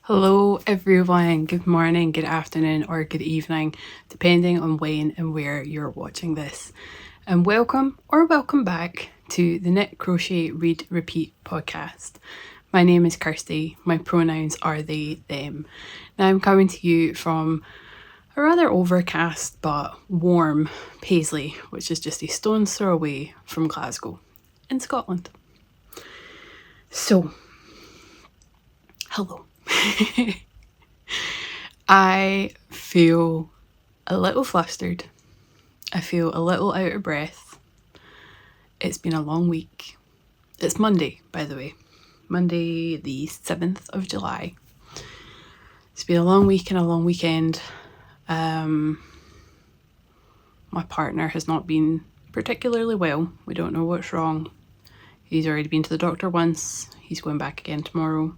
Hello everyone, good morning, good afternoon or good evening, depending on when and where you're watching this. And welcome or welcome back to the Knit Crochet Read Repeat podcast. My name is Kirsty, my pronouns are they, them. Now I'm coming to you from a rather overcast but warm Paisley, which is just a stone's throw away from Glasgow in Scotland. So, hello. I feel a little flustered. I feel a little out of breath. It's been a long week. It's Monday, by the way. Monday the 7th of July. It's been a long week and a long weekend. My partner has not been particularly well. We don't know what's wrong. He's already been to the doctor once. He's going back again tomorrow.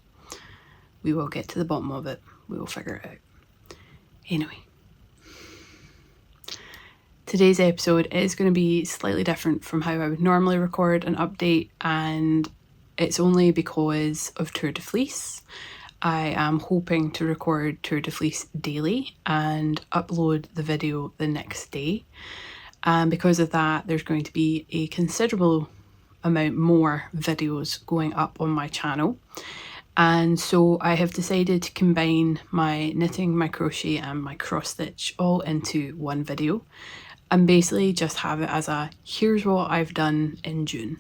We will get to the bottom of it. We will figure it out. Anyway. Today's episode is going to be slightly different from how I would normally record an update, and it's only because of Tour de Fleece. I am hoping to record Tour de Fleece daily and upload the video the next day. And because of that, there's going to be a considerable amount more videos going up on my channel. And so I have decided to combine my knitting, my crochet and my cross stitch all into one video and basically just have it as a here's what I've done in June.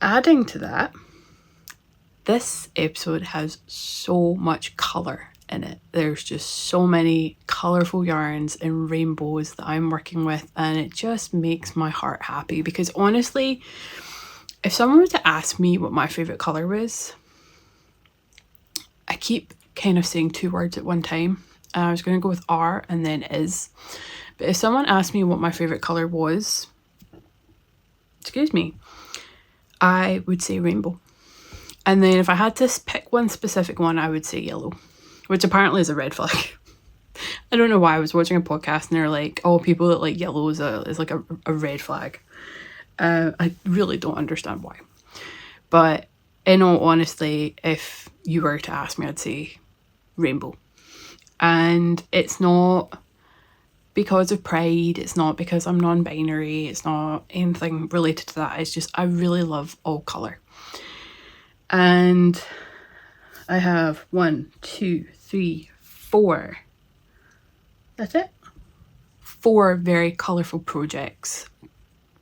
Adding to that, this episode has so much colour in it. There's just so many colourful yarns and rainbows that I'm working with, and it just makes my heart happy because honestly, if someone were to ask me what my favourite colour was, I keep kind of saying two words at one time. I was going to go with R and then is. But if someone asked me what my favourite colour was, I would say rainbow. And then if I had to pick one specific one, I would say yellow, which apparently is a red flag. I don't know why. I was watching a podcast and they're like, oh, people that like yellow is like a red flag. I really don't understand why. But in all honesty, if you were to ask me, I'd say rainbow. And it's not because of pride, it's not because I'm non-binary, it's not anything related to that. It's just I really love all colour. And I have 1, 2, 3, 4. That's it. 4 very colourful projects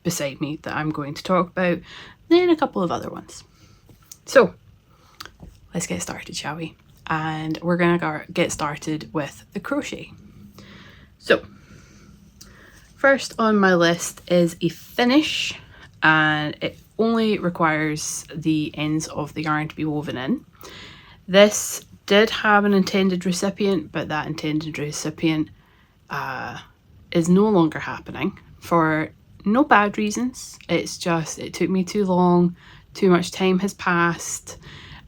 beside me that I'm going to talk about, then a couple of other ones. So let's get started, shall we? And we're going to get started with the crochet. So first on my list is a finish, and it only requires the ends of the yarn to be woven in. This did have an intended recipient, but that intended recipient is no longer happening for no bad reasons. It's just it took me too long, too much time has passed,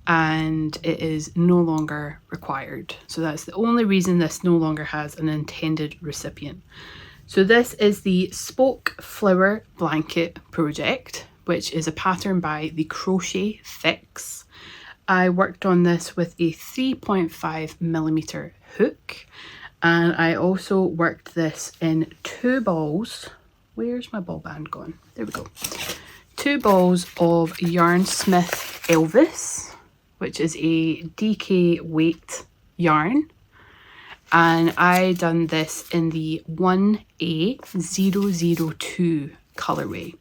and it is no longer required. So that's the only reason this no longer has an intended recipient. So this is the Spoke Flower Blanket project, which is a pattern by the Crochet Fix. I worked on this with a 3.5mm hook, and I also worked this in 2 balls. Where's my ball band gone? There we go. 2 balls of Yarnsmiths Elvis, which is a DK weight yarn. And I done this in the 1A002 colourway.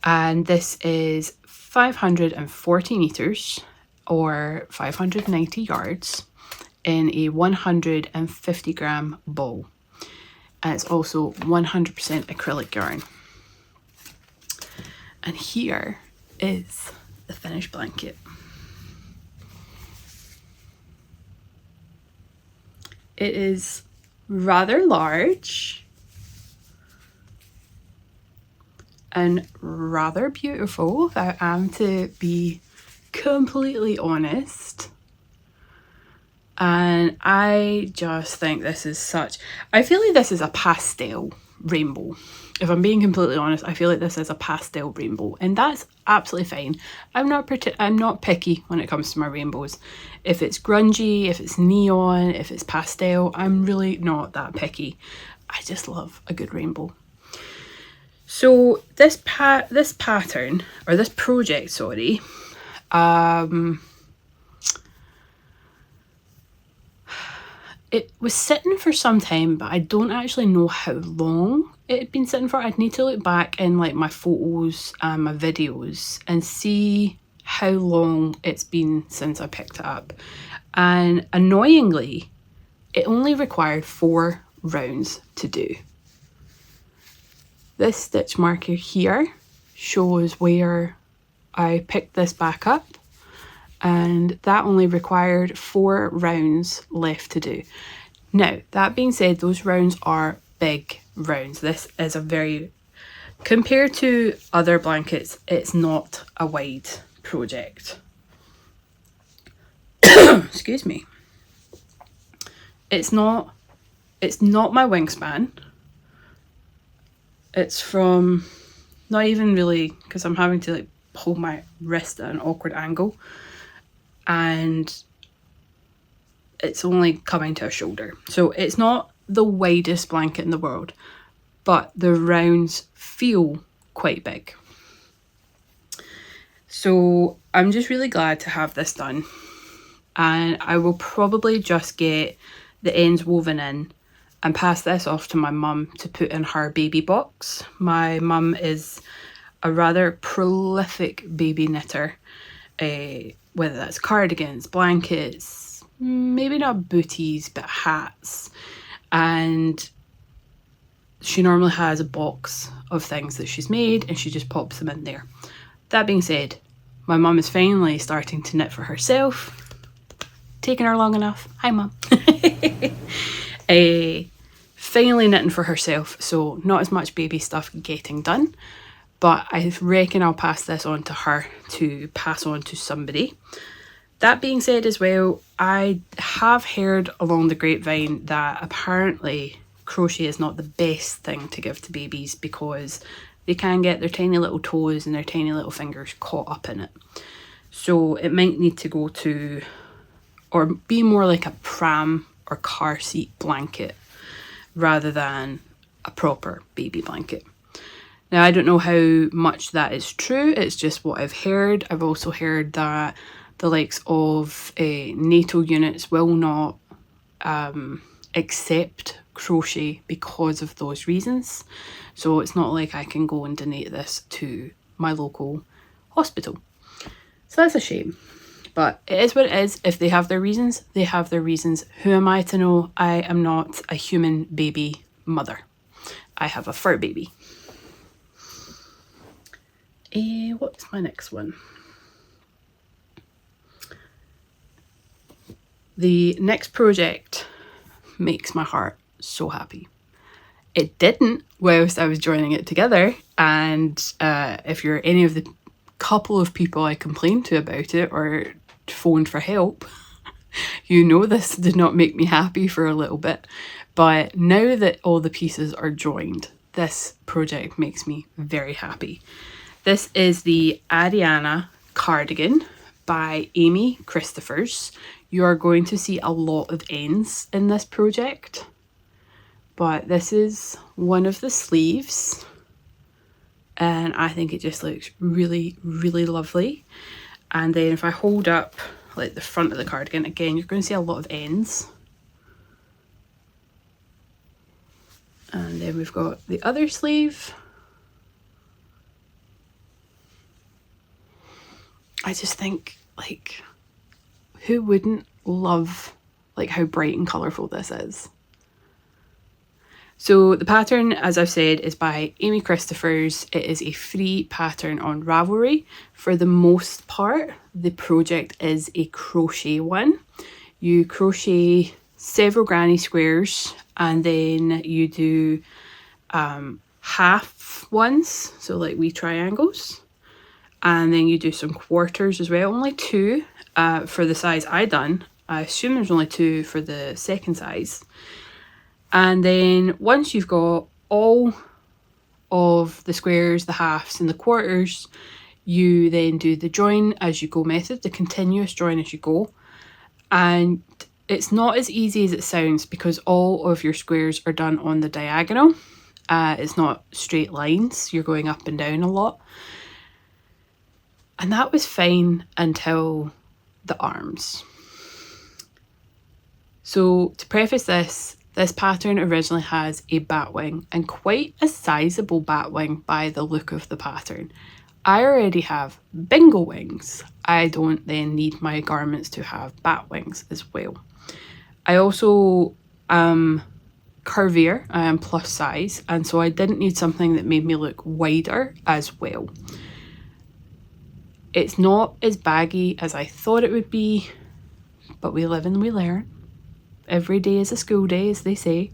And this is 540 metres or 590 yards in a 150 gram ball. And it's also 100% acrylic yarn. And here is the finished blanket. It is rather large and rather beautiful, if I am to be completely honest. And I just think this is I feel like this is a pastel rainbow. If I'm being completely honest, I feel like this is a pastel rainbow, and that's absolutely fine. I'm not picky when it comes to my rainbows. If it's grungy, if it's neon, if it's pastel, I'm really not that picky. I just love a good rainbow. So this pattern, or this project, sorry, it was sitting for some time, but I don't actually know how long it had been sitting for. I'd need to look back in like my photos and my videos and see how long it's been since I picked it up. And annoyingly, it only required 4 rounds to do. This stitch marker here shows where I picked this back up, and that only required 4 rounds left to do. Now, that being said, those rounds are big rounds. This is a very, compared to other blankets, it's not a wide project. Excuse me. It's not my wingspan. It's from, not even really, because I'm having to like hold my wrist at an awkward angle, and it's only coming to a shoulder. So it's not the widest blanket in the world, but the rounds feel quite big. So I'm just really glad to have this done, and I will probably just get the ends woven in and pass this off to my mum to put in her baby box. My mum is a rather prolific baby knitter, whether that's cardigans, blankets, maybe not booties, but hats. And she normally has a box of things that she's made, and she just pops them in there. That being said, my mum is finally starting to knit for herself. Taking her long enough. Hi, Mum. Finally knitting for herself, so not as much baby stuff getting done, but I reckon I'll pass this on to her to pass on to somebody. That being said as well, I have heard along the grapevine that apparently crochet is not the best thing to give to babies because they can get their tiny little toes and their tiny little fingers caught up in it. So it might need to go to, or be more like a pram or car seat blanket rather than a proper baby blanket. Now, I don't know how much that is true, it's just what I've heard. I've also heard that the likes of NATO units will not accept crochet because of those reasons. So it's not like I can go and donate this to my local hospital. So that's a shame. But it is what it is. If they have their reasons, they have their reasons. Who am I to know? I am not a human baby mother. I have a fur baby. What's my next one? The next project makes my heart so happy. It didn't whilst I was joining it together, and if you're any of the couple of people I complained to about it or phoned for help, you know this did not make me happy for a little bit. But now that all the pieces are joined, this project makes me very happy. This is the Ariana cardigan by Amy Christoffers. You are going to see a lot of ends in this project, but this is one of the sleeves, and I think it just looks really, really lovely. And then if I hold up like the front of the cardigan, again, you're going to see a lot of ends. And then we've got the other sleeve. I just think, like, who wouldn't love like how bright and colourful this is? So the pattern, as I've said, is by Amy Christoffers. It is a free pattern on Ravelry. For the most part, the project is a crochet one. You crochet several granny squares, and then you do half ones, so like wee triangles, and then you do some quarters as well. Only 2 for the size I done. I assume there's only 2 for the second size. And then once you've got all of the squares, the halves and the quarters, you then do the join as you go method, the continuous join as you go. And it's not as easy as it sounds because all of your squares are done on the diagonal. It's not straight lines, you're going up and down a lot. And that was fine until the arms. So to preface this pattern originally has a batwing, and quite a sizable batwing by the look of the pattern. I already have bingo wings. I don't then need my garments to have bat wings as well. I also am curvier, I am plus size, and so I didn't need something that made me look wider as well. It's not as baggy as I thought it would be, but we live and we learn. Every day is a school day, as they say.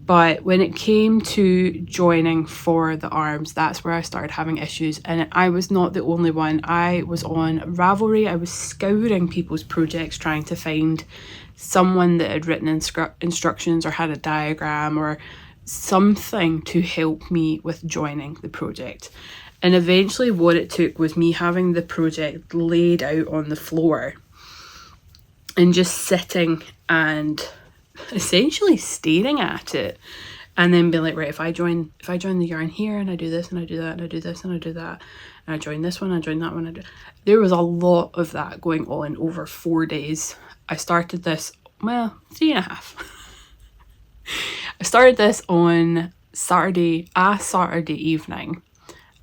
But when it came to joining for the arms, that's where I started having issues. And I was not the only one. I was on Ravelry. I was scouring people's projects trying to find someone that had written instructions or had a diagram or something to help me with joining the project. And eventually what it took was me having the project laid out on the floor and just sitting and essentially staring at it, and then be like, right, if I join the yarn here and I do this and I do that and I do this and I do that and I join this one, I join that one, there was a lot of that going on over 4 days. I started this, well, 3.5. I started this on Saturday evening,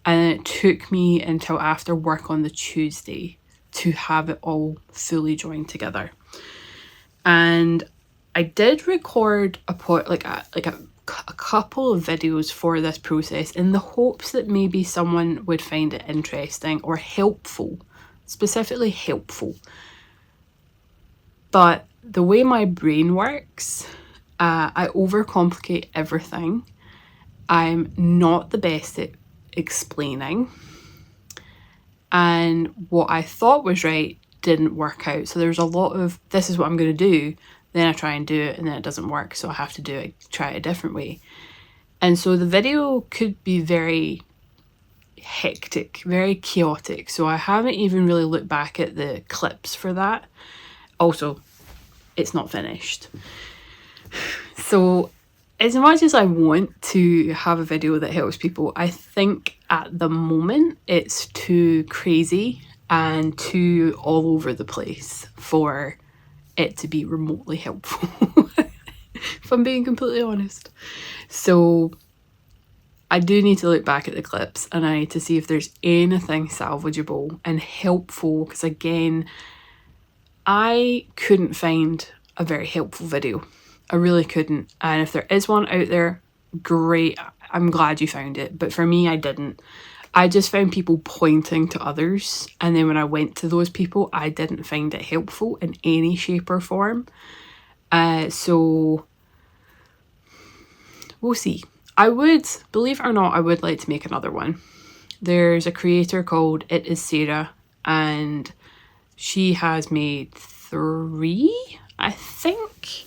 and it took me until after work on the Tuesday to have it all fully joined together. And I did record a couple of videos for this process in the hopes that maybe someone would find it interesting or helpful, specifically helpful. But the way my brain works, I overcomplicate everything. I'm not the best at explaining. And what I thought was right didn't work out. So there's a lot of, this is what I'm going to do. Then I try and do it and then it doesn't work, so I have to do it, try it a different way. And so the video could be very hectic, very chaotic. So I haven't even really looked back at the clips for that. Also, it's not finished. So as much as I want to have a video that helps people, I think at the moment it's too crazy and too all over the place for it to be remotely helpful, if I'm being completely honest. So I do need to look back at the clips and I need to see if there's anything salvageable and helpful, because again, I couldn't find a very helpful video. I really couldn't. And if there is one out there, great, I'm glad you found it. But for me, I didn't. I just found people pointing to others, and then when I went to those people, I didn't find it helpful in any shape or form. So we'll see. I would, believe it or not, I would like to make another one. There's a creator called It Is Sarah, and she has made 3, I think.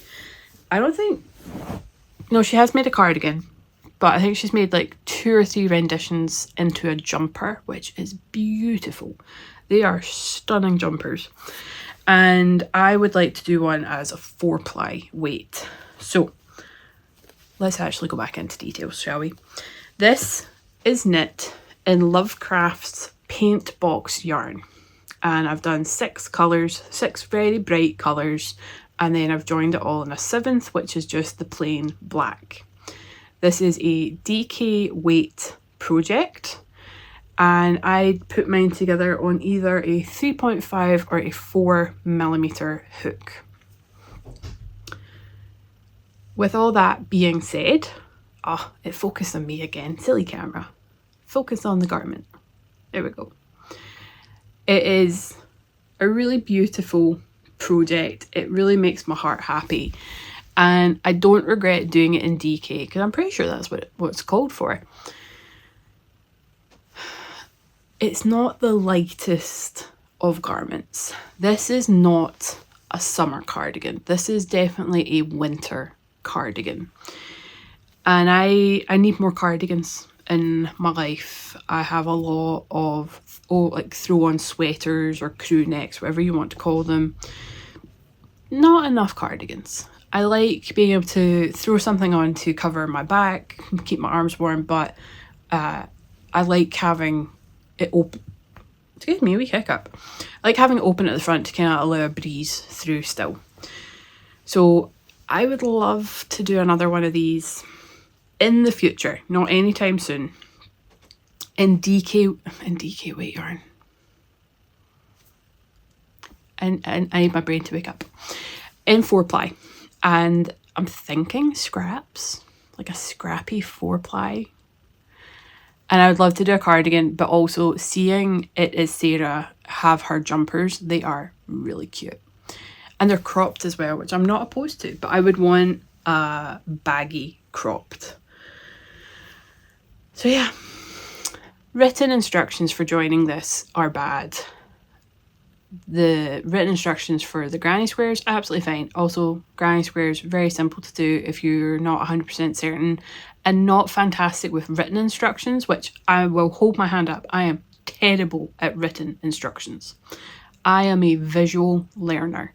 No, she has made a cardigan. But I think she's made like 2 or 3 renditions into a jumper, which is beautiful. They are stunning jumpers. And I would like to do one as a 4-ply weight. So let's actually go back into details, shall we? This is knit in LoveCrafts Paintbox yarn. And I've done 6 colours, 6 very bright colours. And then I've joined it all in a 7th, which is just the plain black. This is a DK weight project, and I put mine together on either a 3.5 or a 4mm hook. With all that being said, it focused on me again, silly camera. Focus on the garment. There we go. It is a really beautiful project. It really makes my heart happy. And I don't regret doing it in DK because I'm pretty sure that's what it's called for. It's not the lightest of garments. This is not a summer cardigan. This is definitely a winter cardigan. And I need more cardigans in my life. I have a lot of like throw-on sweaters or crew necks, whatever you want to call them. Not enough cardigans. I like being able to throw something on to cover my back, keep my arms warm, but I like having it open. Excuse me, a wee hiccup. I like having it open at the front to kind of allow a breeze through still. So I would love to do another one of these in the future, not anytime soon, in DK weight yarn. And I need my brain to wake up. In 4-ply. And I'm thinking scraps, like a scrappy 4-ply. And I would love to do a cardigan, but also seeing it is Sarah have her jumpers, they are really cute. And they're cropped as well, which I'm not opposed to, but I would want baggy cropped. So yeah, written instructions for joining this are bad. The written instructions for the granny squares, absolutely fine. Also, granny squares, very simple to do if you're not 100% certain, and not fantastic with written instructions, which I will hold my hand up. I am terrible at written instructions. I am a visual learner.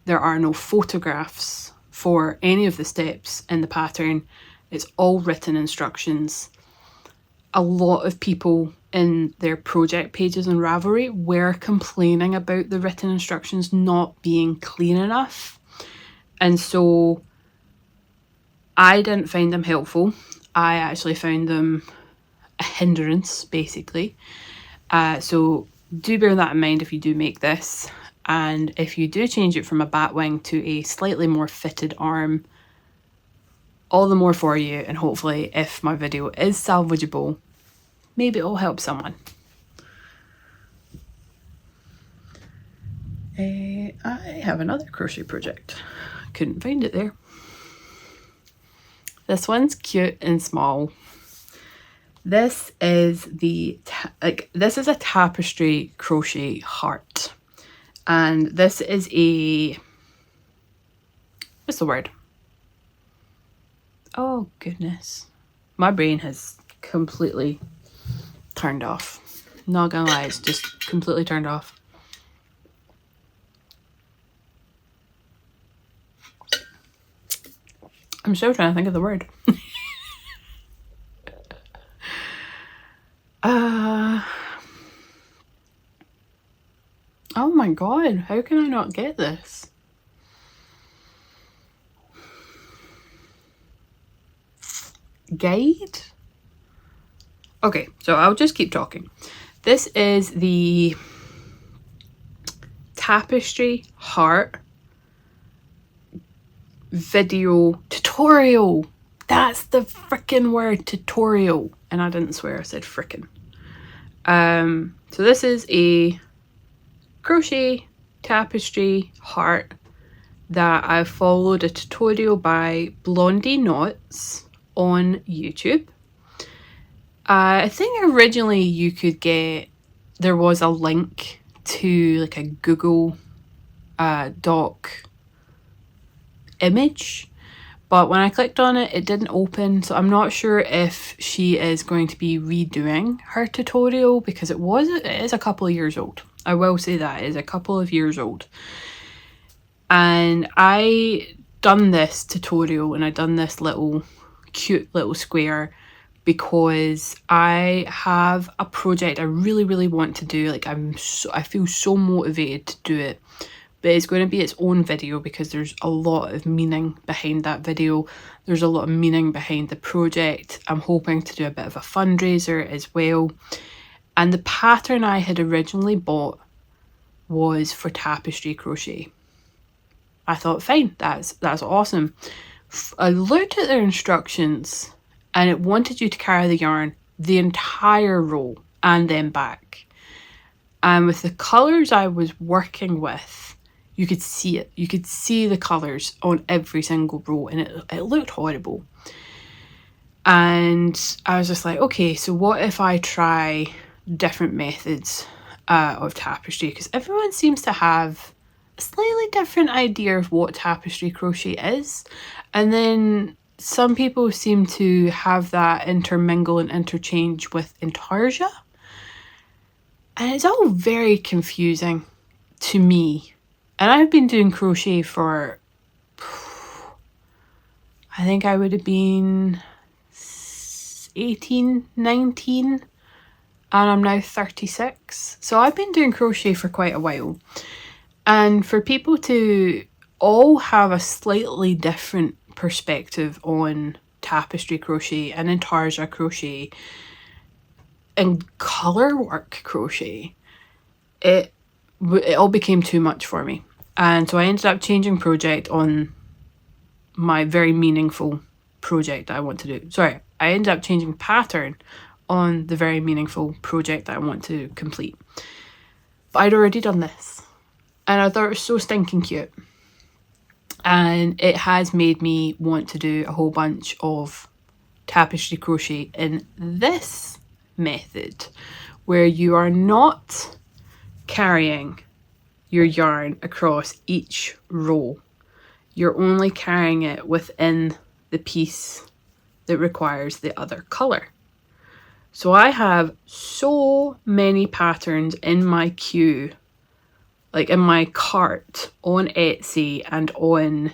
There are no photographs for any of the steps in the pattern. It's all written instructions. A lot of people in their project pages on Ravelry were complaining about the written instructions not being clean enough. And so I didn't find them helpful. I actually found them a hindrance, basically. So do bear that in mind if you do make this. And if you do change it from a bat wing to a slightly more fitted arm, all the more for you. And hopefully if my video is salvageable, maybe it'll help someone. I have another crochet project. Couldn't find it there. This one's cute and small. This is this is a tapestry crochet heart. And this is a, what's the word? Oh goodness. My brain has completely turned off. Not gonna lie, it's just completely turned off. I'm still trying to think of the word. Oh my god, how can I not get this? Guide? Okay, so I'll just keep talking. This is the Tapestry Heart video tutorial. That's the frickin' word, tutorial. And I didn't swear, I said frickin'. So this is a crochet tapestry heart that I followed a tutorial by Blondie Knots on YouTube. I think originally you could get, there was a link to like a Google Doc image, but when I clicked on it, it didn't open. So I'm not sure if she is going to be redoing her tutorial because it is a couple of years old. I will say that it is a couple of years old. And I done this tutorial and I done this little cute little square because I have a project I really, really want to do. Like I feel so motivated to do it, but it's going to be its own video because there's a lot of meaning behind that video. There's a lot of meaning behind the project. I'm hoping to do a bit of a fundraiser as well. And the pattern I had originally bought was for tapestry crochet. I thought, fine, that's awesome. I looked at their instructions and it wanted you to carry the yarn the entire row and then back. And with the colours I was working with, you could see it. You could see the colours on every single row and it looked horrible. And I was just like, okay, so what if I try different methods of tapestry? Because everyone seems to have a slightly different idea of what tapestry crochet is. And then some people seem to have that intermingle and interchange with intarsia. And it's all very confusing to me. And I've been doing crochet for, I think I would have been 18, 19, and I'm now 36. So I've been doing crochet for quite a while. And for people to all have a slightly different perspective on tapestry crochet and intarsia crochet and colour work crochet, it all became too much for me. And so I ended up changing project on my very meaningful project that I want to do. Sorry, I ended up changing pattern on the very meaningful project that I want to complete. But I'd already done this, and I thought it was so stinking cute. And it has made me want to do a whole bunch of tapestry crochet in this method, where you are not carrying your yarn across each row. You're only carrying it within the piece that requires the other colour. So I have so many patterns in my queue, like in my cart on Etsy and on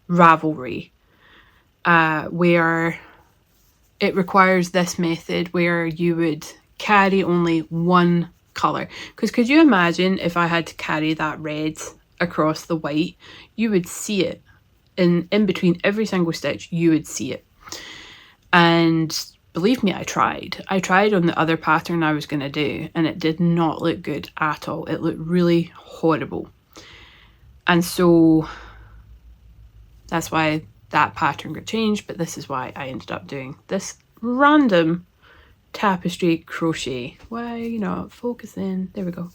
Ravelry, where it requires this method where you would carry only one colour. Because could you imagine if I had to carry that red across the white? You would see it in between every single stitch. You would see it. And believe me, I tried on the other pattern I was going to do, and it did not look good at all. It looked really horrible. And so that's why that pattern got changed, but this is why I ended up doing this random tapestry crochet. Why, you know, focus in. There we go.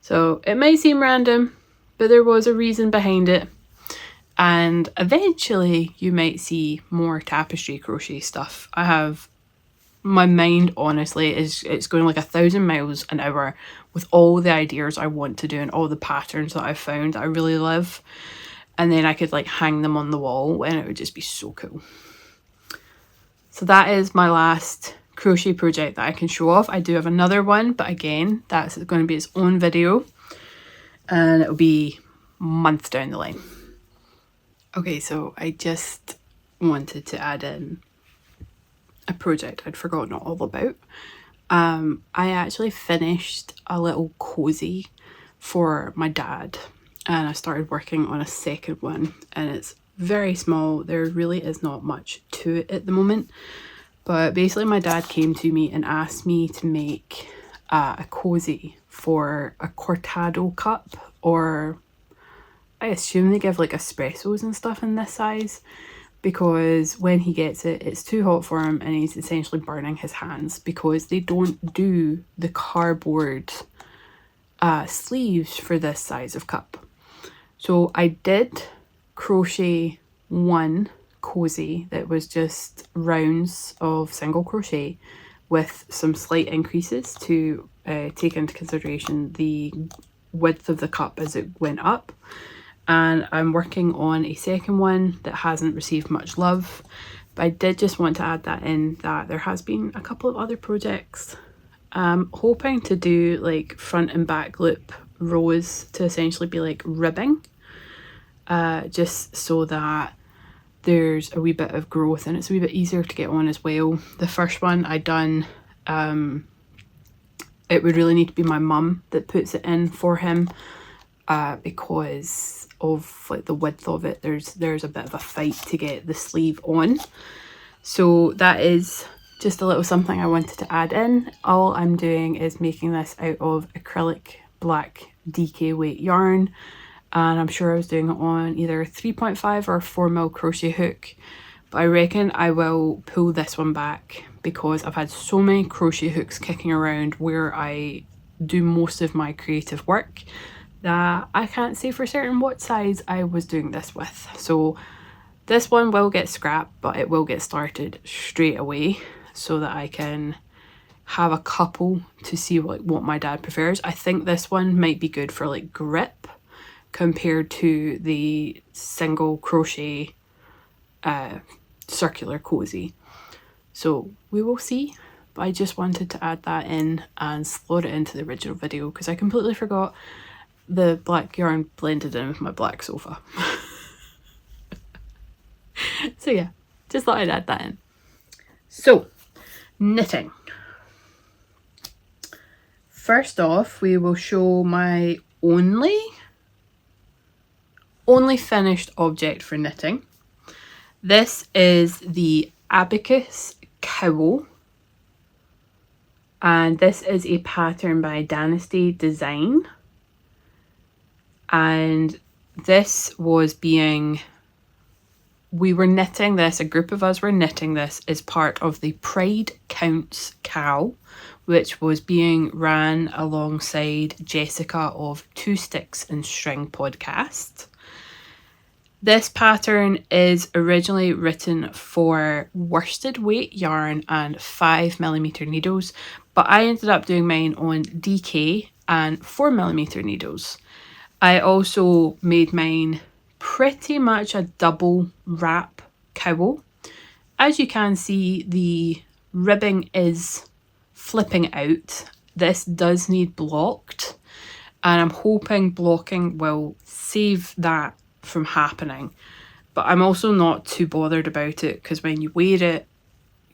So it may seem random, but there was a reason behind it. And eventually you might see more tapestry crochet stuff. I have, my mind honestly it's going like 1,000 miles an hour with all the ideas I want to do and all the patterns that I've found that I really love. And then I could like hang them on the wall and it would just be so cool. So that is my last crochet project that I can show off. I do have another one, but again, that's going to be its own video and it'll be months down the line. Okay, so I just wanted to add in a project I'd forgotten all about. I actually finished a little cozy for my dad, and I started working on a second one, and it's very small. There really is not much to it at the moment, but basically my dad came to me and asked me to make a cozy for a cortado cup, or I assume they give like espressos and stuff in this size, because when he gets it, it's too hot for him and he's essentially burning his hands because they don't do the cardboard sleeves for this size of cup. So I did crochet one cozy that was just rounds of single crochet with some slight increases to take into consideration the width of the cup as it went up. And I'm working on a second one that hasn't received much love, but I did just want to add that in, that there has been a couple of other projects. I'm hoping to do like front and back loop rows to essentially be like ribbing, just so that there's a wee bit of growth and it's a wee bit easier to get on as well. The first one I done, it would really need to be my mum that puts it in for him, because of like the width of it. There's a bit of a fight to get the sleeve on. So that is just a little something I wanted to add in. All I'm doing is making this out of acrylic black DK weight yarn, and I'm sure I was doing it on either 3.5 or 4mm crochet hook, but I reckon I will pull this one back because I've had so many crochet hooks kicking around where I do most of my creative work that I can't say for certain what size I was doing this with. So this one will get scrapped, but it will get started straight away so that I can have a couple to see what my dad prefers. I think this one might be good for like grip compared to the single crochet circular cozy. So we will see, but I just wanted to add that in and slot it into the original video because I completely forgot the black yarn blended in with my black sofa. So yeah, just thought I'd add that in. So, knitting. First off, we will show my only finished object for knitting. This is the Abacus Cowl, and this is a pattern by Dynasty Design, and this was being, we were knitting this, a group of us were knitting this as part of the Pride Counts Cowl, which was being ran alongside Jessica of Two Sticks and String podcast. This pattern is originally written for worsted weight yarn and 5mm needles, but I ended up doing mine on DK and 4mm needles. I also made mine pretty much a double wrap cowl. As you can see, the ribbing is flipping out. This does need blocked, and I'm hoping blocking will save that from happening, but I'm also not too bothered about it because when you wear it,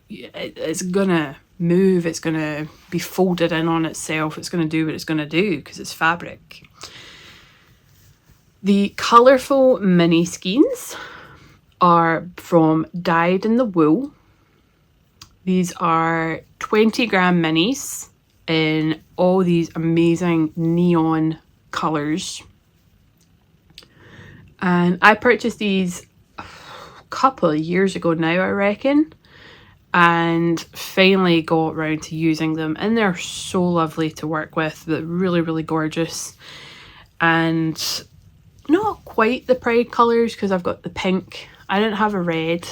it's gonna move, it's gonna be folded in on itself, it's gonna do what it's gonna do because it's fabric. The colourful mini skeins are from DyedInTheWool. These are 20-gram minis in all these amazing neon colours. And I purchased these a couple of years ago now, I reckon, and finally got around to using them. And they're so lovely to work with. They're really, really gorgeous. And not quite the Pride colours because I've got the pink. I didn't have a red,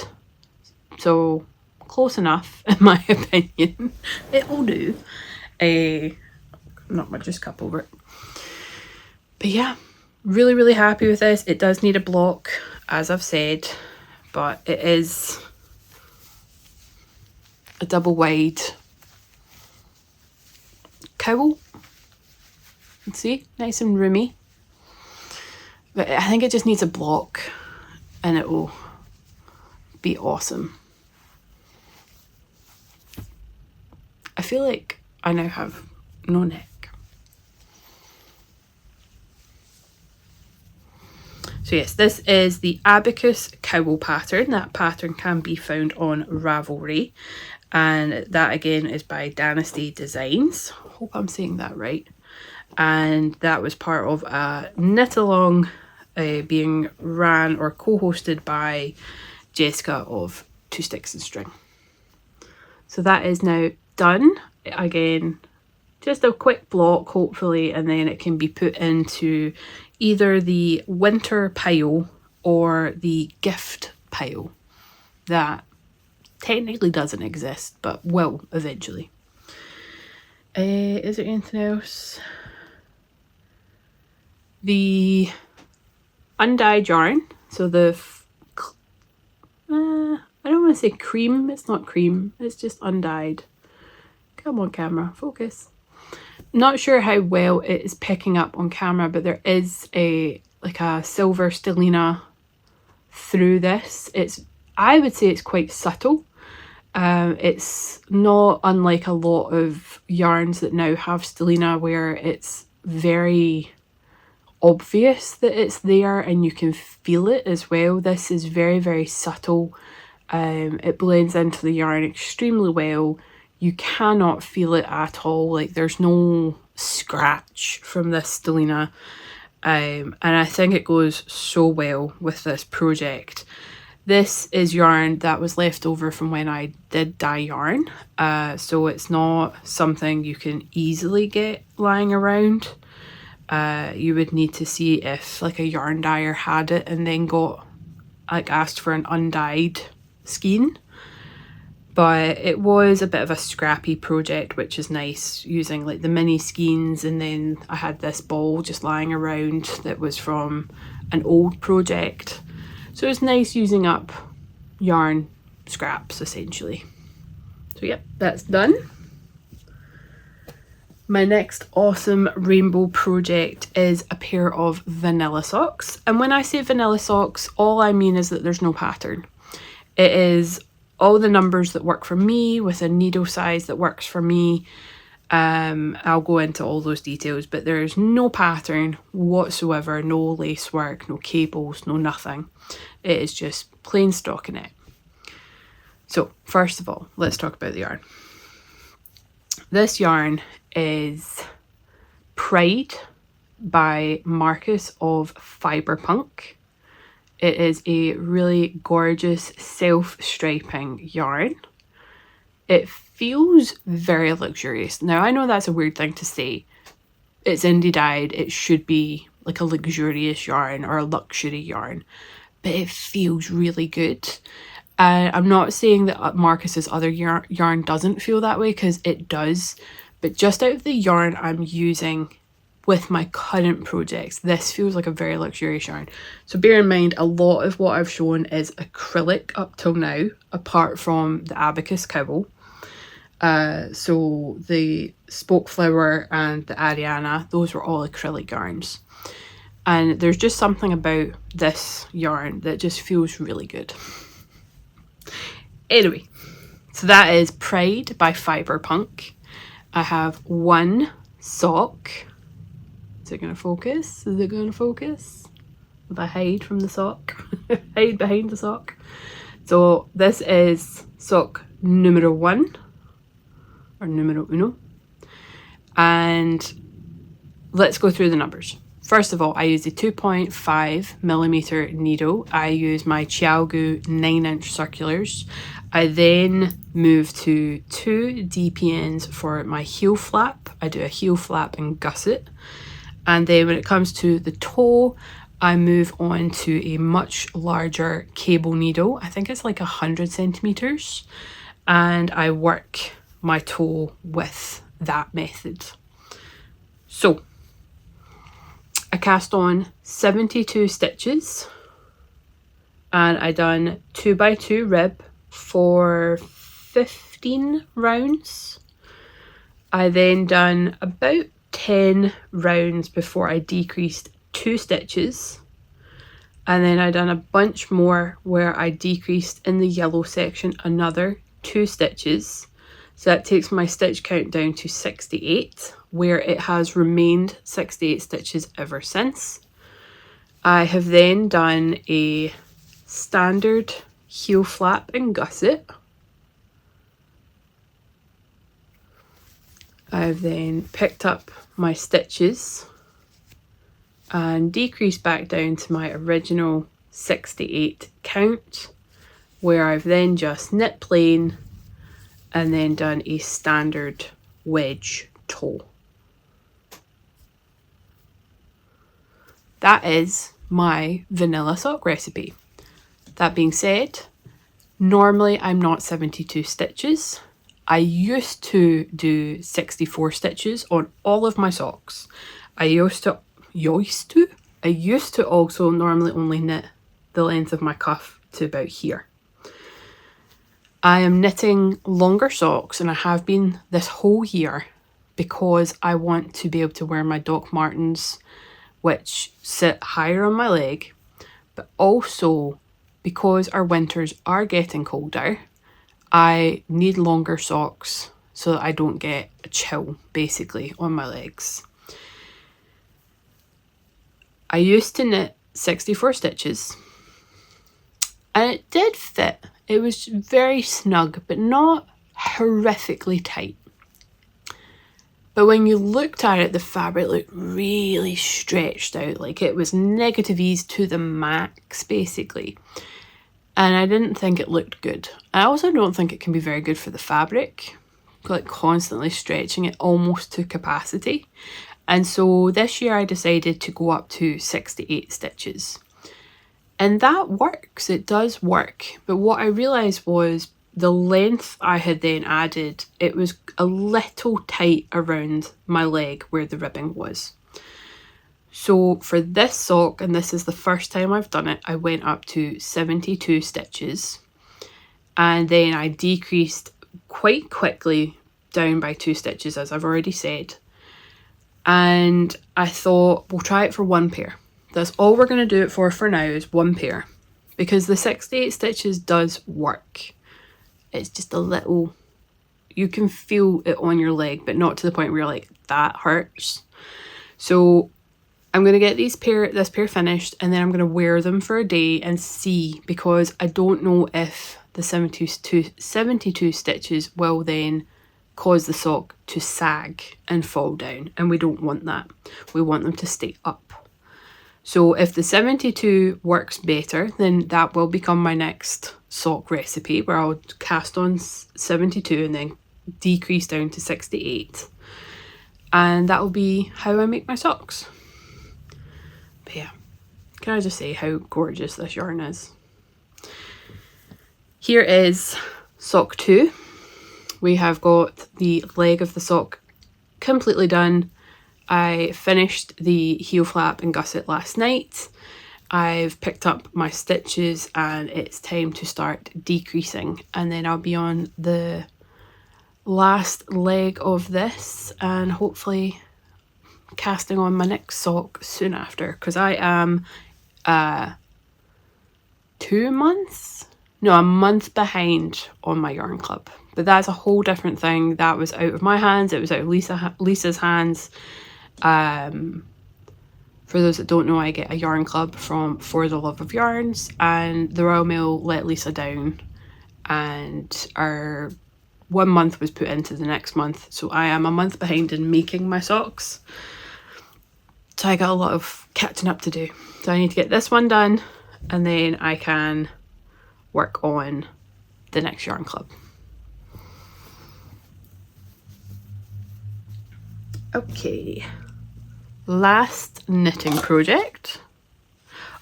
so close enough in my opinion. It will do. Not much, just cup over it. But yeah. Really, really happy with this. It does need a block, as I've said, but it is a double wide cowl. Let's see, nice and roomy. But I think it just needs a block and it will be awesome. I feel like I now have no neck. So yes, this is the Abacus Cowl pattern. That pattern can be found on Ravelry, and that again is by Dynasty Designs. Hope I'm saying that right. And that was part of a knit along being ran or co-hosted by Jessica of Two Sticks and String. So that is now done. Again, just a quick block hopefully, and then it can be put into either the winter pile or the gift pile that technically doesn't exist but will eventually. Is there anything else? The undyed yarn, so the I don't want to say cream, it's not cream, it's just undyed. Come on camera, focus. Not sure how well it is picking up on camera, but there is a silver stellina through this. I would say it's quite subtle. It's not unlike a lot of yarns that now have stellina where it's very obvious that it's there and you can feel it as well. This is very, very subtle. It blends into the yarn extremely well. You cannot feel it at all. Like there's no scratch from this stellina. And I think it goes so well with this project. This is yarn that was left over from when I did dye yarn. So it's not something you can easily get lying around. You would need to see if like a yarn dyer had it and then got asked for an undyed skein. But it was a bit of a scrappy project, which is nice, using like the mini skeins, and then I had this ball just lying around that was from an old project. So it's nice using up yarn scraps essentially. So yep, that's done. My next awesome rainbow project is a pair of vanilla socks. And when I say vanilla socks, all I mean is that there's no pattern. It is all the numbers that work for me with a needle size that works for me. I'll go into all those details, but there's no pattern whatsoever, no lace work, no cables, no nothing. It is just plain stockinette. So first of all, let's talk about the yarn. This yarn is Pride by Marcus of Fiberpunk. It is a really gorgeous self-striping yarn. It feels very luxurious. Now I know that's a weird thing to say. It's indie dyed, it should be like a luxurious yarn or a luxury yarn, but it feels really good. I'm not saying that Marcus's other yarn doesn't feel that way, because it does, but just out of the yarn I'm using with my current projects, this feels like a very luxurious yarn. So bear in mind, a lot of what I've shown is acrylic up till now, apart from the Abacus Cowl. So the Spoke Flower and the Ariana, those were all acrylic yarns. And there's just something about this yarn that just feels really good. Anyway, so that is Pride by Fiberpunk. I have one sock. Is it going to focus? Is it going to focus? If I hide from the sock? Hide behind the sock. So this is sock numero 1. Or numero uno. And let's go through the numbers. First of all, I use a 2.5mm needle. I use my Chiaogu 9-inch circulars. I then move to 2 DPNs for my heel flap. I do a heel flap and gusset. And then when it comes to the toe, I move on to a much larger cable needle. I think it's like 100 centimeters. And I work my toe with that method. So I cast on 72 stitches and I done 2x2 rib for 15 rounds. I then done about 10 rounds before I decreased 2 stitches, and then I done a bunch more where I decreased in the yellow section another 2 stitches. So that takes my stitch count down to 68, where it has remained 68 stitches ever since. I have then done a standard heel flap and gusset. I've then picked up my stitches and decreased back down to my original 68 count, where I've then just knit plain and then done a standard wedge toe. That is my vanilla sock recipe. That being said, normally I'm not 72 stitches. I used to do 64 stitches on all of my socks. I used to also normally only knit the length of my cuff to about here. I am knitting longer socks, and I have been this whole year, because I want to be able to wear my Doc Martens, which sit higher on my leg, but also because our winters are getting colder, I need longer socks so that I don't get a chill basically on my legs. I used to knit 64 stitches and it did fit. It was very snug, but not horrifically tight. But when you looked at it, the fabric looked really stretched out, like it was negative ease to the max, basically. And I didn't think it looked good. I also don't think it can be very good for the fabric, like constantly stretching it almost to capacity. And so this year I decided to go up to 68 stitches. And that works, it does work. But what I realised was the length I had then added, it was a little tight around my leg where the ribbing was. So for this sock, and this is the first time I've done it, I went up to 72 stitches. and then I decreased quite quickly down by 2 stitches, as I've already said. And I thought we'll try it for 1 pair. That's all we're going to do it for now, is 1 pair, because the 68 stitches does work. It's just a little, you can feel it on your leg, but not to the point where you're like, that hurts. So I'm going to get this pair finished, and then I'm going to wear them for a day and see, because I don't know if the 72 stitches will then cause the sock to sag and fall down, and we don't want that. We want them to stay up. So if the 72 works better, then that will become my next sock recipe, where I'll cast on 72 and then decrease down to 68. And that will be how I make my socks. But yeah, can I just say how gorgeous this yarn is? Here is sock 2. We have got the leg of the sock completely done. I finished the heel flap and gusset last night. I've picked up my stitches and it's time to start decreasing, and then I'll be on the last leg of this and hopefully casting on my next sock soon after, because I am a month behind on my yarn club. But that's a whole different thing. That was out of my hands. It was out of Lisa's hands. For those that don't know, I get a yarn club from For the Love of Yarns, and the Royal Mail let Lisa down, and our 1 month was put into the next month. So I am a month behind in making my socks. So I got a lot of catching up to do. So I need to get this one done, and then I can work on the next yarn club. Okay, last knitting project.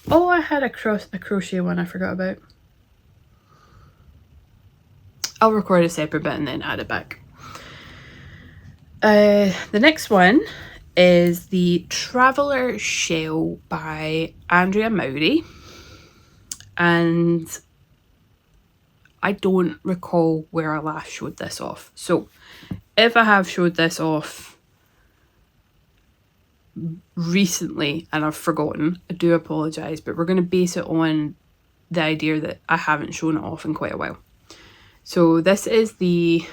Oh, I had a crochet one I forgot about. I'll record a separate bit and then add it back. The next one is the Traveller Shell by Andrea Mowry, and I don't recall where I last showed this off. So if I have showed this off recently and I've forgotten, I do apologise, but we're going to base it on the idea that I haven't shown it off in quite a while. So this is the,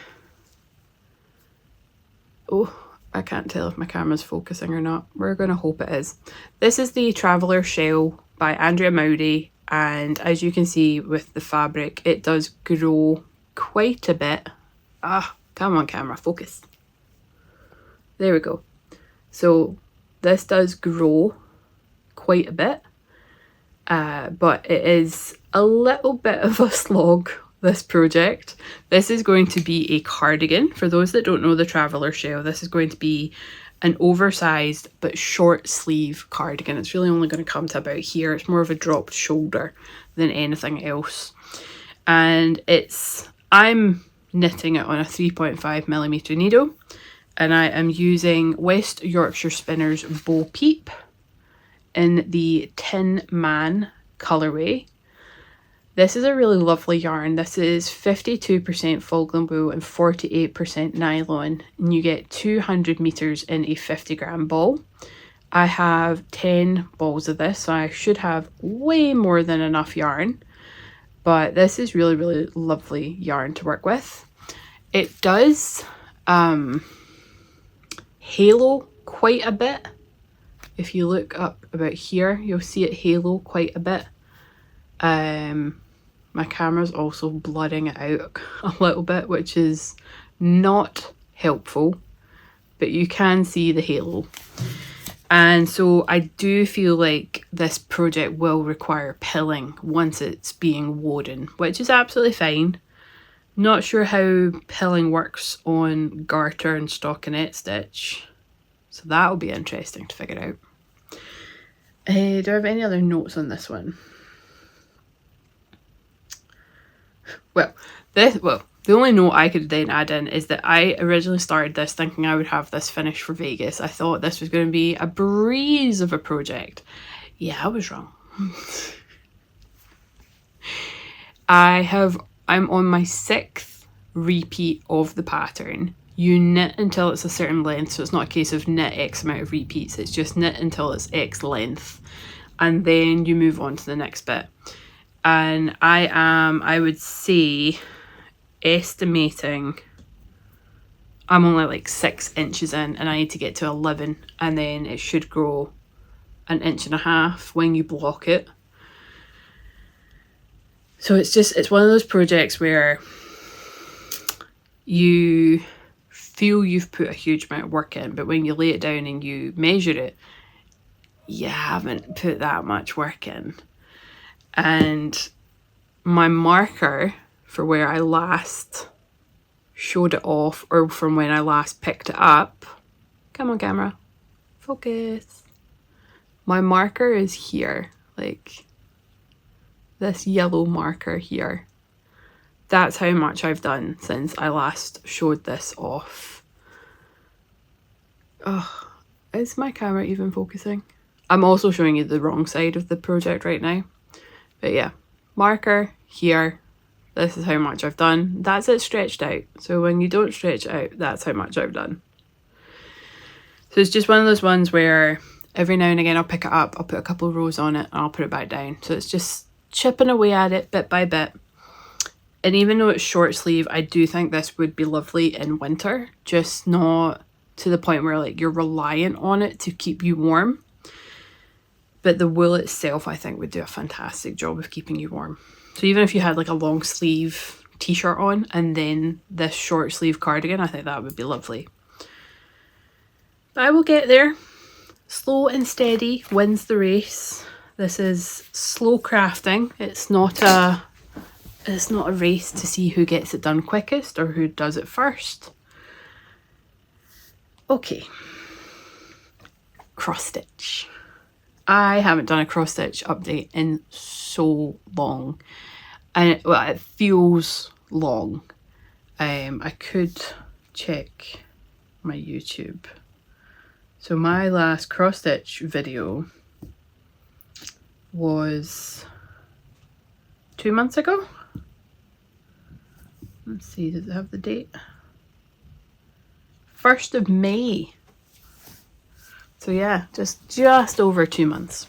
oh, I can't tell if my camera's focusing or not. We're going to hope it is. This is the Traveller Shell by Andrea Mowry, and as you can see with the fabric, it does grow quite a bit. Ah, come on camera, focus. There we go. So this does grow quite a bit, but it is a little bit of a slog, this project. This is going to be a cardigan. For those that don't know the Traveller Shell, this is going to be an oversized but short sleeve cardigan. It's really only going to come to about here. It's more of a dropped shoulder than anything else. And I'm knitting it on a 3.5mm needle, and I am using West Yorkshire Spinners BoPeep in the Tin Man colourway. This is a really lovely yarn. This is 52% Fulgrim wool and 48% nylon, and you get 200 meters in a 50-gram ball. I have 10 balls of this, so I should have way more than enough yarn, but this is really, really lovely yarn to work with. It does halo quite a bit. If you look up about here, you'll see it halo quite a bit. My camera's also blurring it out a little bit, which is not helpful, but you can see the halo. And so I do feel like this project will require pilling once it's being woven, which is absolutely fine. Not sure how pilling works on garter and stockinette stitch, so that'll be interesting to figure out. Do I have any other notes on this one? Well, the only note I could then add in is that I originally started this thinking I would have this finished for Vegas. I thought this was going to be a breeze of a project. Yeah, I was wrong. I have I'm on my 6th repeat of the pattern. You knit until it's a certain length, so it's not a case of knit X amount of repeats, it's just knit until it's X length, and then you move on to the next bit. And I am, I would say, estimating I'm only like 6 inches in, and I need to get to 11, and then it should grow an 1.5 inches when you block it. So it's one of those projects where you feel you've put a huge amount of work in, but when you lay it down and you measure it, you haven't put that much work in. And my marker for where I last showed it off, or from when I last picked it up, come on camera, focus. My marker is here, like this yellow marker here. That's how much I've done since I last showed this off. Oh, is my camera even focusing? I'm also showing you the wrong side of the project right now. But yeah, marker here. This is how much I've done. That's it stretched out. So when you don't stretch it out, that's how much I've done. So it's just one of those ones where every now and again I'll pick it up, I'll put a couple of rows on it, and I'll put it back down. So it's just chipping away at it bit by bit. And even though it's short sleeve, I do think this would be lovely in winter, just not to the point where like you're reliant on it to keep you warm. But the wool itself, I think, would do a fantastic job of keeping you warm. So even if you had like a long sleeve t-shirt on and then this short sleeve cardigan, I think that would be lovely. But I will get there. Slow and steady wins the race. This is slow crafting. It's not a race to see who gets it done quickest or who does it first. Okay. Cross stitch. I haven't done a cross stitch update in so long, and it feels long. I could check my YouTube. So my last cross stitch video was 2 months ago. Let's see, does it have the date? 1st of May. So yeah, just over 2 months.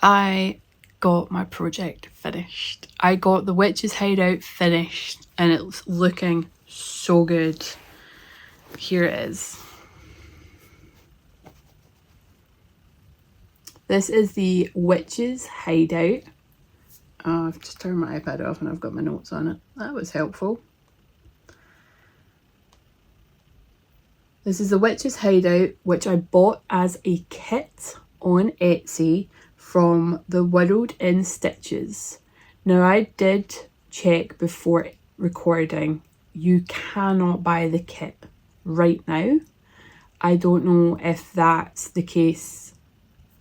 I got my project finished. I got the Witch's Hideout finished, and it's looking so good. Here it is. This is the Witch's Hideout. I've just turned my iPad off and I've got my notes on it. That was helpful. This is the Witch's Hideout, which I bought as a kit on Etsy from theworldinstitches. Now I did check before recording, you cannot buy the kit right now. I don't know if that's the case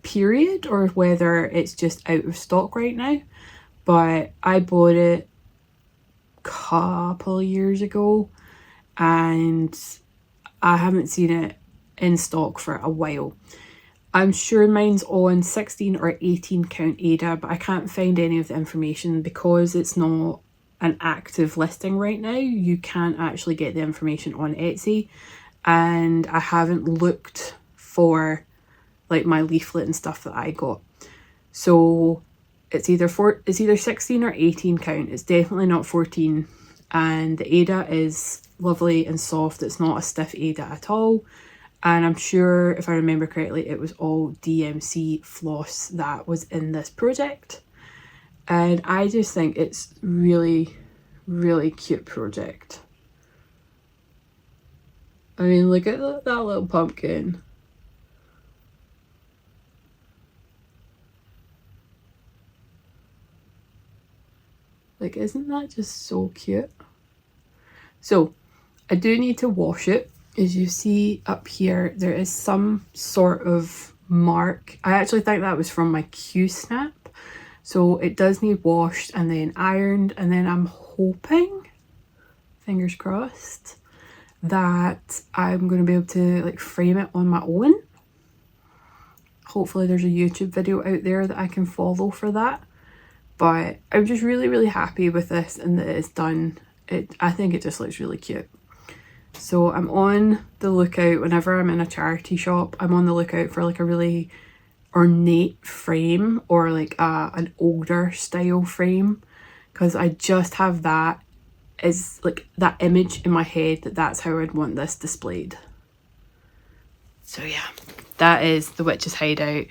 period or whether it's just out of stock right now, but I bought it a couple of years ago and I haven't seen it in stock for a while. I'm sure mine's on 16 or 18 count Ada, but I can't find any of the information because it's not an active listing right now. You can't actually get the information on Etsy, and I haven't looked for like my leaflet and stuff that I got. So it's either 16 or 18 count. It's definitely not 14, and the Ada is lovely and soft. It's not a stiff Ada at all, and I'm sure if I remember correctly it was all DMC floss that was in this project, and I just think it's really cute project. I mean, look at that little pumpkin. Like, isn't that just so cute? So I do need to wash it. As you see up here, there is some sort of mark. I actually think that was from my Q-snap. So it does need washed and then ironed, and then I'm hoping, fingers crossed, that I'm going to be able to like frame it on my own. Hopefully there's a YouTube video out there that I can follow for that. but I'm just really happy with this and that it's done. I think it just looks really cute. So I'm on the lookout whenever I'm in a charity shop. I'm on the lookout for like a really ornate frame or like an older style frame, because I just have that as like that image in my head that that's how I'd want this displayed. So yeah, that is the Witch's Hideout.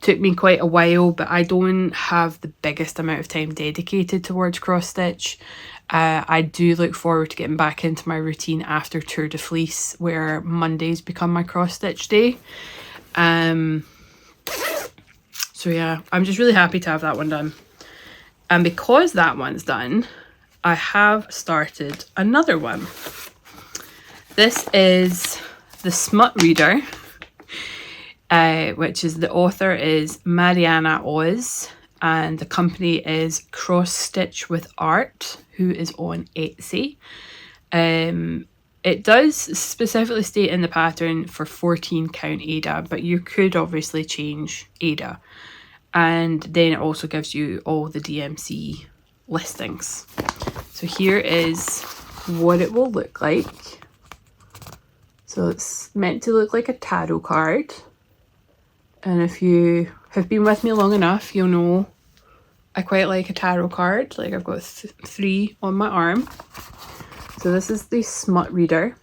Took me quite a while, but I don't have the biggest amount of time dedicated towards cross stitch. I do look forward to getting back into my routine after Tour de Fleece, where Mondays become my cross stitch day. So yeah, I'm just really happy to have that one done. And because that one's done, I have started another one. This is the Smut Reader, which is, the author is Mariana Oz, and the company is Cross Stitch with Art, who is on Etsy. It does specifically state in the pattern for 14 count Ada, but you could obviously change Ada. And then it also gives you all the DMC listings. So here is what it will look like. So it's meant to look like a tarot card. And if you have been with me long enough, you'll know I quite like a tarot card. Like I've got 3 on my arm. So this is the Smut Reader.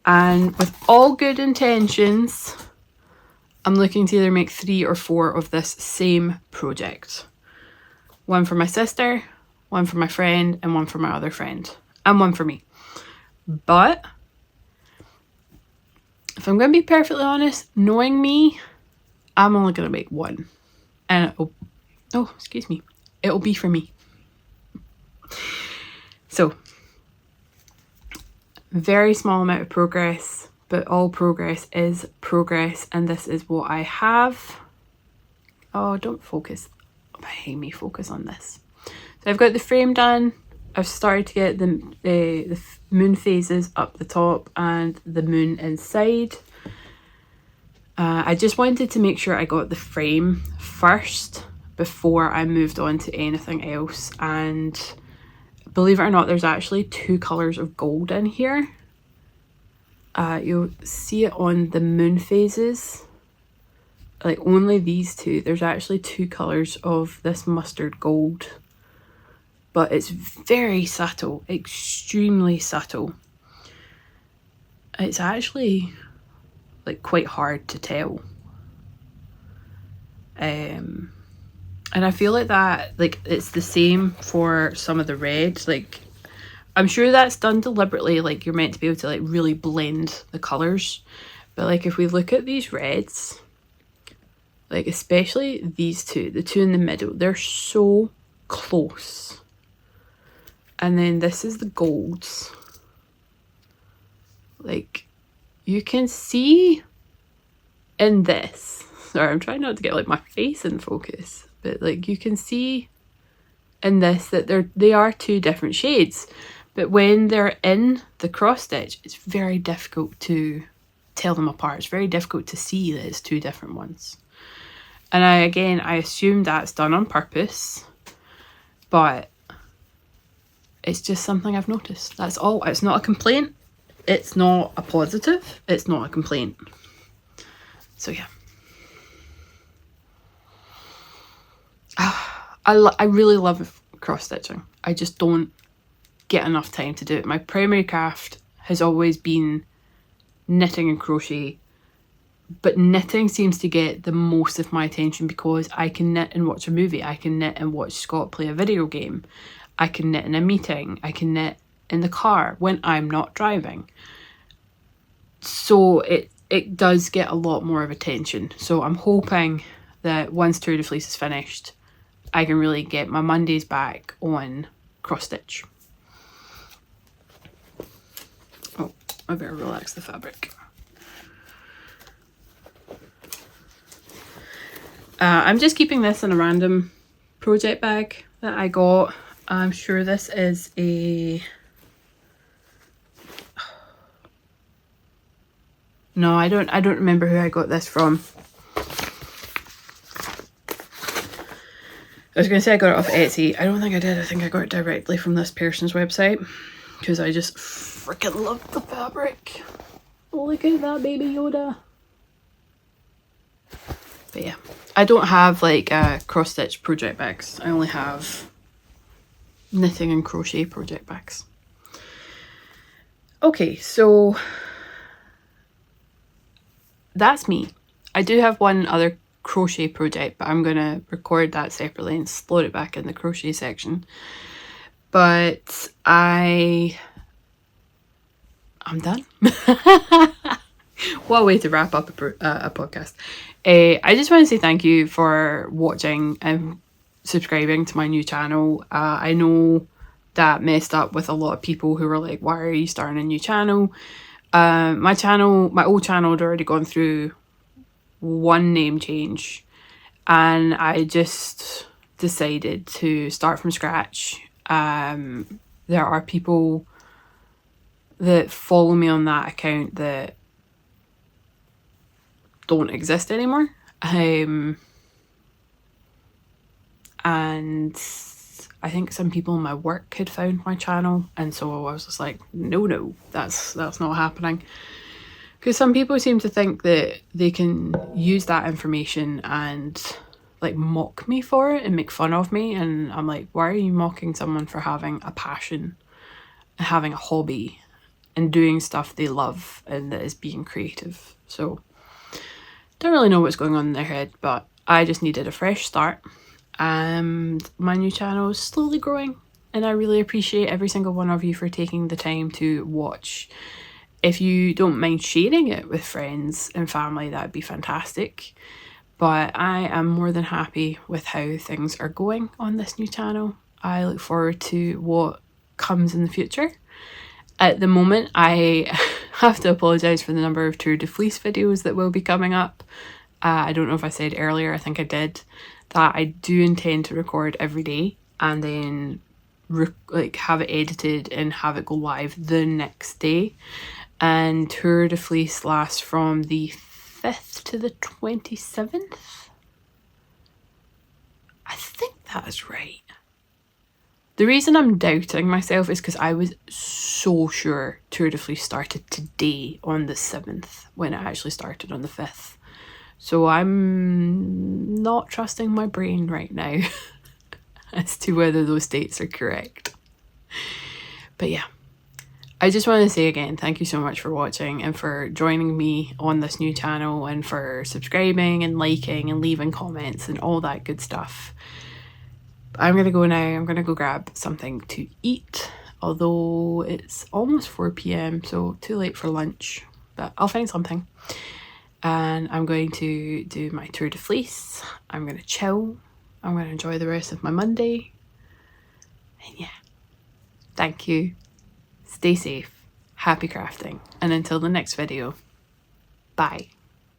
And with all good intentions, I'm looking to either make 3 or 4 of this same project. One for my sister, one for my friend, and one for my other friend. And one for me. But if I'm going to be perfectly honest, knowing me, I'm only going to make one. And it'll, oh, excuse me, it'll be for me. So, very small amount of progress, but all progress is progress, and this is what I have. Oh, don't focus behind me, focus on this. So I've got the frame done. I've started to get the moon phases up the top and the moon inside. I just wanted to make sure I got the frame first before I moved on to anything else, and believe it or not, there's actually 2 colours of gold in here. You'll see it on the moon phases, like only these 2. There's actually 2 colours of this mustard gold, but it's very subtle, extremely subtle. It's actually like quite hard to tell. And I feel like that, like it's the same for some of the red. Like I'm sure that's done deliberately, like you're meant to be able to like really blend the colours. But like if we look at these reds, like especially these 2, the 2 in the middle, they're so close. And then this is the golds. Like you can see in this, sorry, I'm trying not to get like my face in focus, but like you can see in this that they are 2 different shades. But when they're in the cross stitch, it's very difficult to tell them apart. It's very difficult to see that it's 2 different ones. And I assume that's done on purpose, but it's just something I've noticed. That's all. It's not a complaint. It's not a positive. It's not a complaint. So yeah. I really love cross stitching. I just don't get enough time to do it. My primary craft has always been knitting and crochet, but knitting seems to get the most of my attention because I can knit and watch a movie. I can knit and watch Scott play a video game. I can knit in a meeting. I can knit in the car when I'm not driving. So it does get a lot more of attention. So I'm hoping that once Tour de Fleece is finished, I can really get my Mondays back on cross stitch. Oh, I better relax the fabric. I'm just keeping this in a random project bag that I got. I'm sure this is a... No, I don't remember who I got this from. I was going to say I got it off Etsy. I don't think I did. I think I got it directly from this person's website because I just freaking love the fabric. Oh, look at that baby Yoda. But yeah, I don't have like cross stitch project bags. I only have knitting and crochet project bags. Okay, so that's me. I do have one other crochet project, but I'm gonna record that separately and load it back in the crochet section. But I'm done. What a way to wrap up a podcast. I just want to say thank you for watching and subscribing to my new channel. I know that messed up with a lot of people who were like, why are you starting a new channel? My old channel had already gone through one name change, and I just decided to start from scratch. There are people that follow me on that account that don't exist anymore. And I think some people in my work had found my channel, and so I was just like, no, that's not happening. Because some people seem to think that they can use that information and like mock me for it and make fun of me, and I'm like, why are you mocking someone for having a passion and having a hobby and doing stuff they love and that is being creative? So don't really know what's going on in their head, but I just needed a fresh start, and my new channel is slowly growing, and I really appreciate every single one of you for taking the time to watch. If you don't mind sharing it with friends and family, that'd be fantastic. But I am more than happy with how things are going on this new channel. I look forward to what comes in the future. At the moment, I have to apologise for the number of Tour de Fleece videos that will be coming up. I don't know if I said earlier, I think I did, that I do intend to record every day and then have it edited and have it go live the next day. And Tour de Fleece lasts from the 5th to the 27th. I think that is right. The reason I'm doubting myself is because I was so sure Tour de Fleece started today on the 7th when it actually started on the 5th. So I'm not trusting my brain right now as to whether those dates are correct. But yeah, I just want to say again, thank you so much for watching and for joining me on this new channel and for subscribing and liking and leaving comments and all that good stuff. I'm going to go now. I'm going to go grab something to eat, although it's almost 4 p.m, so too late for lunch, but I'll find something. And I'm going to do my Tour de Fleece. I'm going to chill. I'm going to enjoy the rest of my Monday. And yeah, thank you. Stay safe. Happy crafting. And until the next video, bye.